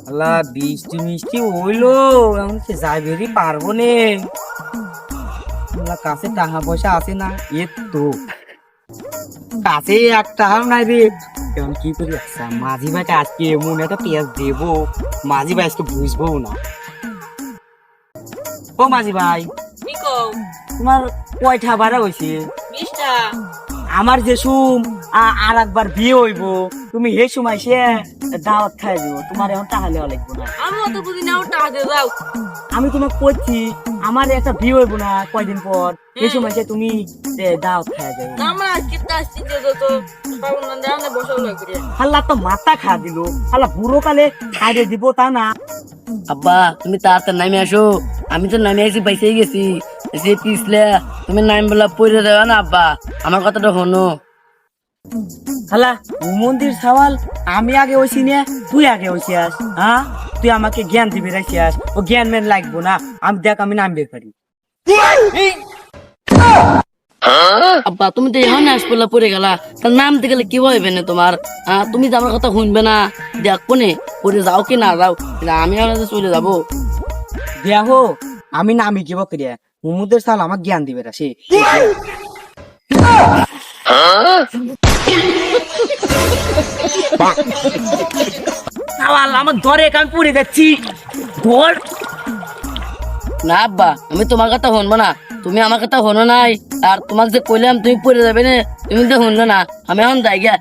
আল্লাহ বৃষ্টি মিষ্টি হইলো, এখন সে যাইবেরই পারবো নে। আল্লাহ কাছে টাকা পয়সা আছে না, তো কাছে এক টাকাও নাই রে। এখন কি করি? আচ্ছা মাঝি ভাইকে আজকে এমন একটা পেঁয়াজ দেবো, মাঝি ভাই আজকে বুঝবো না। ও মাঝি ভাই, কি কও? তোমার কয়টা বাড়া হয়েছে? 20টা। আমার যে সুম আর একবার বিয়ে হইব, তুমি হে সময় সে দাওয়াত খাই দিব, তোমার এখন টাকা নেওয়া লাগবে না। আমি অত বুঝি না, ওর টাকা দিয়ে দাও। আমি তোমাকে বলছি আমার একটা বিয়ে হইব না কয়দিন পর, এই সময় সে তুমি দাওয়াত খাই যাবে। না, আমরা আজকে তো আসছি যে তো পাবো না, দাও না, বসে লাগবে। আল্লাহ তো মাথা খা দিল, আল্লাহ বুড়ো কালে খাইয়ে দিব তা না। আব্বা তুমি তাড়াতাড়ি নামে আসো, আমি তো নামে আসি বাইসে গেছি। যে পিছলে তুমি নাম বলা পড়ে দেওয়া না আব্বা, আমার কথাটা শোনো। হালা মন্দির সওয়াল, আমি আগে হইছি না তুই আগে হইছিস? হ্যাঁ, তুই আমাকে জ্ঞান দিবি রাখিস, ও জ্ঞান মেন লাগবো না। আমি দেখ আমি নামবে পারি। আব্বা তুমি তো এখন আসপলা পড়ে গেলা, তার নামতে গেলে কি হইবে না তোমার? তুমি তো আমার কথা শুনবে না, দেখো নে পড়ে যাও কি না যাও, আমি আমার চলে যাবো। দেখো আমি নামি কি বকরিয়া, মুমুদের সাল আমার জ্ঞান দিবে রাশি। আমার ধরে আমি পড়ে যাচ্ছি, ধর। না আব্বা আমি তোমার কথা শুনবো না, তুমি আমার কথা শোনো নাই। আর তোমাকে যে কইলাম তুমি পড়ে যাবে না, তুমি তো শুনলো না। আমি এখন যাই গিয়া।